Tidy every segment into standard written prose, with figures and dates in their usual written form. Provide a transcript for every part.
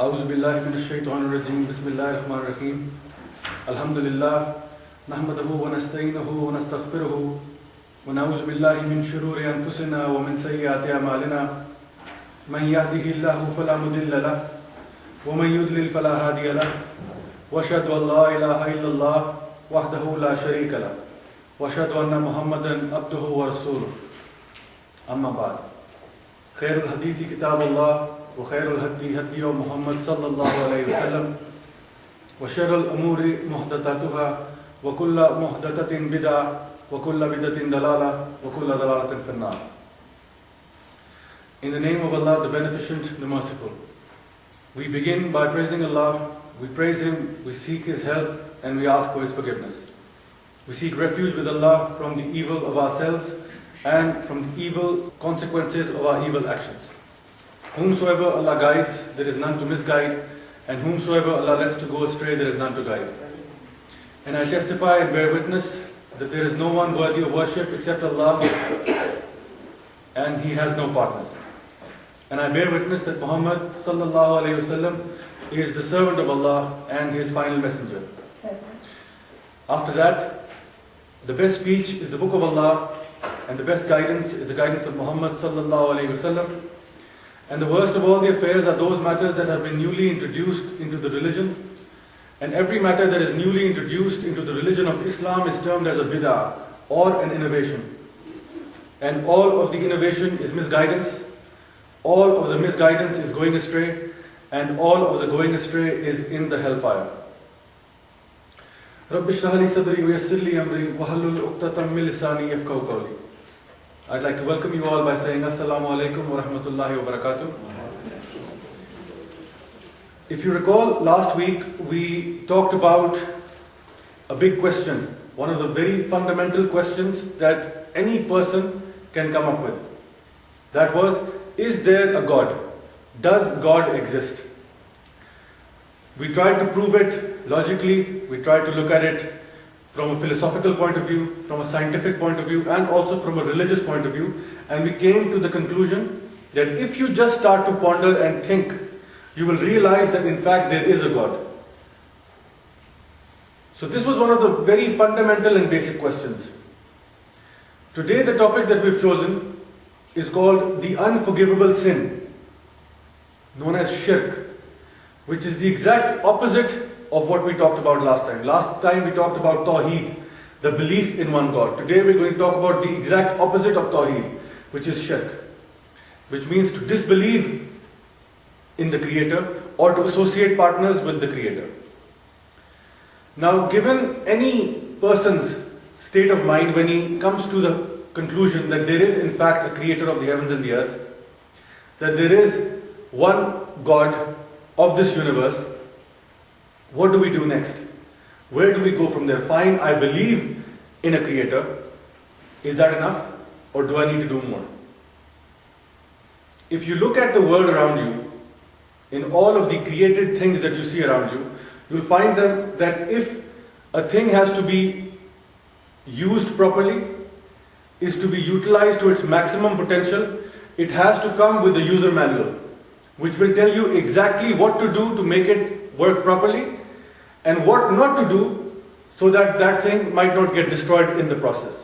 أعوذ بالله من الشيطان الرجيم بسم الله الرحمن الرحيم الحمد لله نحمده ونستعينه ونستغفره ونعوذ بالله من شرور أنفسنا ومن سيئات أعمالنا من يهده الله فلا مضل له ومن يضلل فلا هادي له وأشهد أن لا إله إلا الله وحده لا شريك له وأشهد أن محمدا عبده ورسوله أما بعد خير الحديث كتاب الله وخير الهدي هدي محمد صلى الله عليه وسلم وشر الأمور محدثاتها وكل محدثة بدعة وكل بدعة ضلالة وكل ضلالة في النار. In the name of Allah, the Beneficent, the Merciful. We begin by praising Allah, we praise Him, we seek His help, and we ask for His forgiveness. We seek refuge with Allah from the evil of ourselves and from the evil consequences of our evil actions. Whomsoever Allah guides, there is none to misguide, and whomsoever Allah lets to go astray, there is none to guide. And I testify and bear witness that there is no one worthy of worship except Allah, and He has no partners. And I bear witness that Muhammad sallallahu alaihi wasallam is the servant of Allah and His final messenger. After that, the best speech is the book of Allah, and the best guidance is the guidance of Muhammad sallallahu alaihi wasallam. And the worst of all the affairs are those matters that have been newly introduced into the religion. And every matter that is newly introduced into the religion of Islam is termed as a bid'ah or an innovation. And all of the innovation is misguidance, all of the misguidance is going astray, and all of the going astray is in the hellfire. Rabbi shrah li sadri wa yassir li amri wahlul 'uqdatam min lisani yafqahu qawli. I'd like to welcome you all by saying Assalamu alaikum wa rahmatullahi wa barakatuh. If you recall, last week we talked about a big question, one of the very fundamental questions that any person can come up with. That was, is there a God? Does God exist? We tried to prove it logically, we tried to look at it from a philosophical point of view, from a scientific point of view, and also from a religious point of view, and we came to the conclusion that if you just start to ponder and think, you will realize that in fact there is a God. So this was one of the very fundamental and basic questions. Today the topic that we've chosen is called the unforgivable sin, known as shirk, which is the exact opposite of what we talked about last time. Last time we talked about Tawheed, the belief in one God. Today we're going to talk about the exact opposite of Tawheed, which is shirk, which means to disbelieve in the Creator or to associate partners with the Creator. Now, given any person's state of mind when he comes to the conclusion that there is in fact a Creator of the heavens and the earth, that there is one God of this universe, what do we do next? Where do we go from there? Fine, I believe in a Creator. Is that enough? Or do I need to do more? If you look at the world around you, in all of the created things that you see around you, you'll find that if a thing has to be used properly, is to be utilized to its maximum potential, it has to come with a user manual, which will tell you exactly what to do to make it work properly, and what not to do so that that thing might not get destroyed in the process.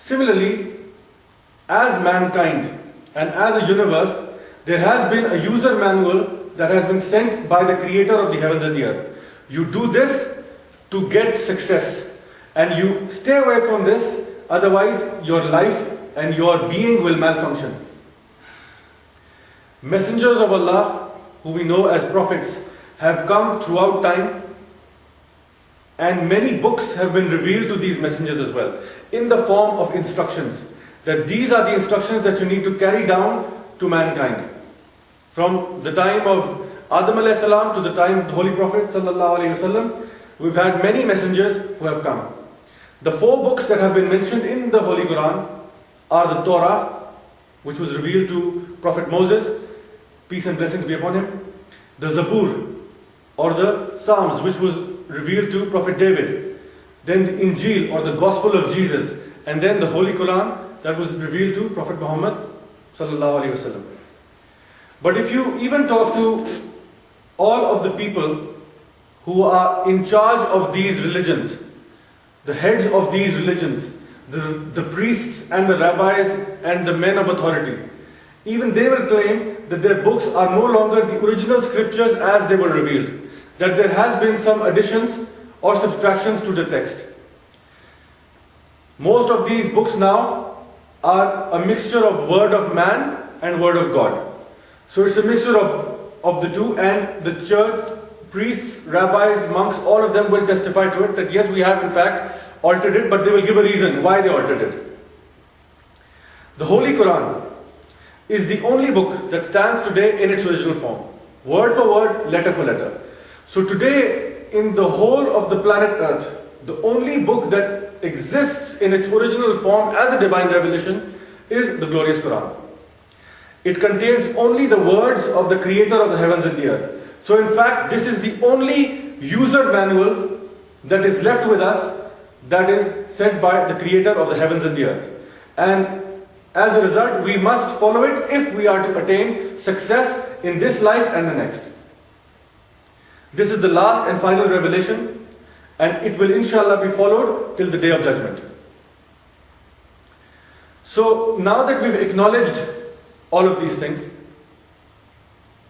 Similarly, as mankind and as a universe, there has been a user manual that has been sent by the Creator of the heavens and the earth. You do this to get success, and you stay away from this, otherwise your life and your being will malfunction. Messengers of Allah, who we know as prophets, have come throughout time, and many books have been revealed to these messengers as well, in the form of instructions, that these are the instructions that you need to carry down to mankind. From the time of Adam alayhi salam to the time of the Holy Prophet sallallahu alayhi wasallam, we've had many messengers who have come. The 4 books that have been mentioned in the Holy Quran are the Torah, which was revealed to Prophet Moses, peace and blessings be upon him, the Zabur, or the Psalms, which was revealed to Prophet David, then the Injil, or the Gospel of Jesus, and then the Holy Quran that was revealed to Prophet Muhammad sallallahu alaihi wasallam. But if you even talk to all of the people who are in charge of these religions, the heads of these religions, the priests and the rabbis and the men of authority, even they will claim that their books are no longer the original scriptures as they were revealed, that there has been some additions or subtractions to the text. Most of these books now are a mixture of word of man and word of God. So it's a mixture of the two, and the church, priests, rabbis, monks, all of them will testify to it that yes, we have in fact altered it, but they will give a reason why they altered it. The Holy Quran is the only book that stands today in its original form. Word for word, letter for letter. So today, in the whole of the planet Earth, the only book that exists in its original form as a divine revelation is the glorious Quran. It contains only the words of the creator of the heavens and the earth. So in fact, this is the only user manual that is left with us that is sent by the creator of the heavens and the earth. And as a result, we must follow it if we are to attain success in this life and the next. This is the last and final revelation, and it will inshallah be followed till the day of judgment. So now that we've acknowledged all of these things,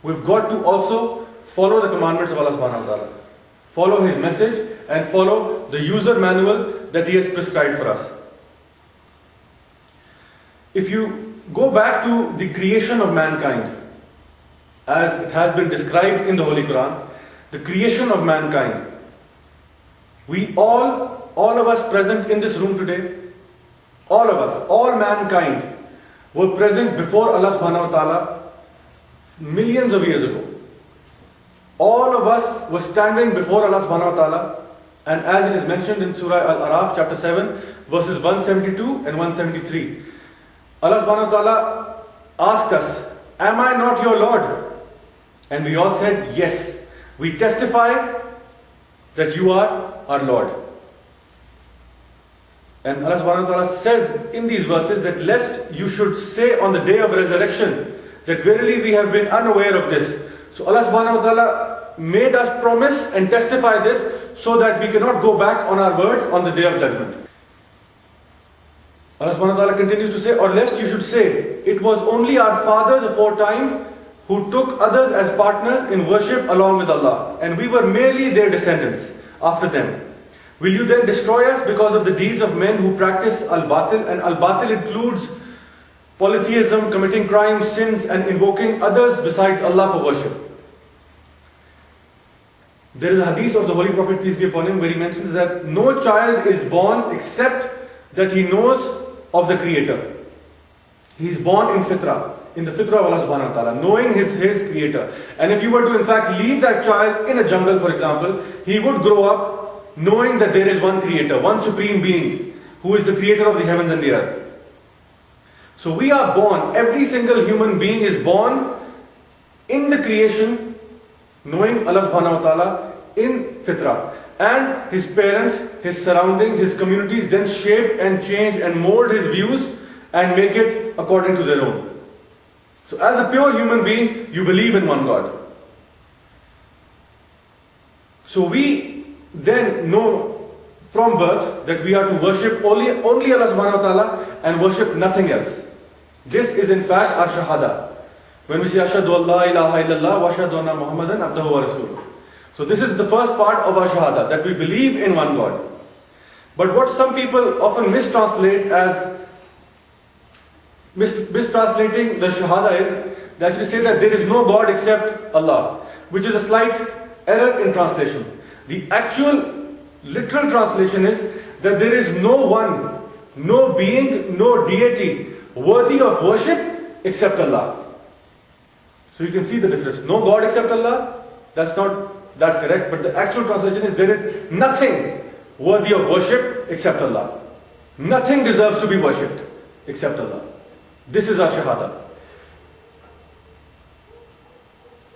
we've got to also follow the commandments of Allah subhanahu wa ta'ala. Follow His message and follow the user manual that He has prescribed for us. If you go back to the creation of mankind, as it has been described in the Holy Quran, the creation of mankind, we all of us present in this room today, all of us, all mankind were present before Allah subhanahu wa ta'ala millions of years ago. All of us were standing before Allah subhanahu wa ta'ala, and as it is mentioned in Surah Al-Araf chapter 7 verses 172 and 173, Allah subhanahu wa ta'ala asked us, "Am I not your Lord?" And we all said, "Yes, we testify that you are our Lord." And Allah subhanahu wa ta'ala says in these verses that lest you should say on the day of resurrection that verily we have been unaware of this. So Allah subhanahu wa ta'ala made us promise and testify this so that we cannot go back on our words on the day of judgment. Allah subhanahu wa ta'ala continues to say, "Or lest you should say, it was only our fathers aforetime who took others as partners in worship along with Allah, and we were merely their descendants after them. Will you then destroy us because of the deeds of men who practice al-batil?" And al-batil includes polytheism, committing crimes, sins, and invoking others besides Allah for worship. There is a hadith of the Holy Prophet, peace be upon him, where he mentions that no child is born except that he knows of the Creator. He is born in fitrah, in the fitrah of Allah subhanahu wa ta'ala, knowing his Creator. And if you were to in fact leave that child in a jungle, for example, he would grow up knowing that there is one Creator, one Supreme Being, who is the Creator of the heavens and the earth. So we are born, every single human being is born in the creation, knowing Allah subhanahu wa ta'ala in fitrah. And his parents, his surroundings, his communities then shape and change and mold his views and make it according to their own. So as a pure human being, you believe in one God. So we then know from birth that we are to worship only Allah subhanahu wa ta'ala and worship nothing else. This is in fact our shahada. When we say ashhadu an la ilaha illallah wa ashhadu anna Muhammadan abduhu wa rasuluh. So this is the first part of our shahada, that we believe in one God. But what some people often mistranslate as mistranslating the shahada is that you say that there is no God except Allah, which is a slight error in translation. The actual literal translation is that there is no one, no being, no deity worthy of worship except Allah. So you can see the difference. No God except Allah, that's not that correct, but the actual translation is there is nothing worthy of worship except Allah. Nothing deserves to be worshipped except Allah. This is our shahada.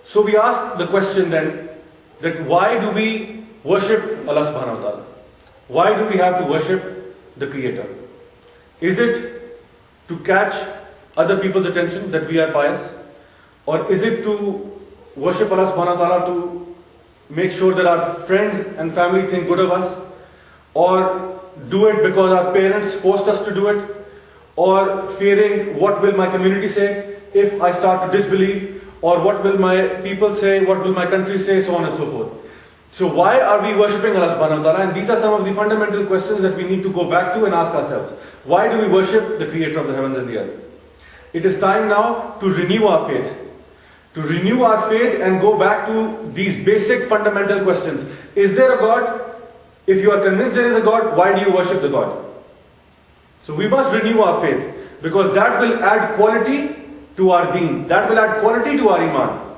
So we ask the question then, that why do we worship Allah subhanahu wa ta'ala? Why do we have to worship the Creator? Is it to catch other people's attention that we are pious? Or is it to worship Allah subhanahu wa ta'ala to make sure that our friends and family think good of us, or do it because our parents forced us to do it, or fearing what will my community say if I start to disbelieve, or what will my people say, what will my country say, so on and so forth. So why are we worshipping Allah subhanahu wa ta'ala? And these are some of the fundamental questions that we need to go back to and ask ourselves. Why do we worship the creator of the heavens and the earth? It is time now to renew our faith. To renew our faith and go back to these basic fundamental questions. Is there a God? If you are convinced there is a God, why do you worship the God? So we must renew our faith, because that will add quality to our deen. That will add quality to our iman.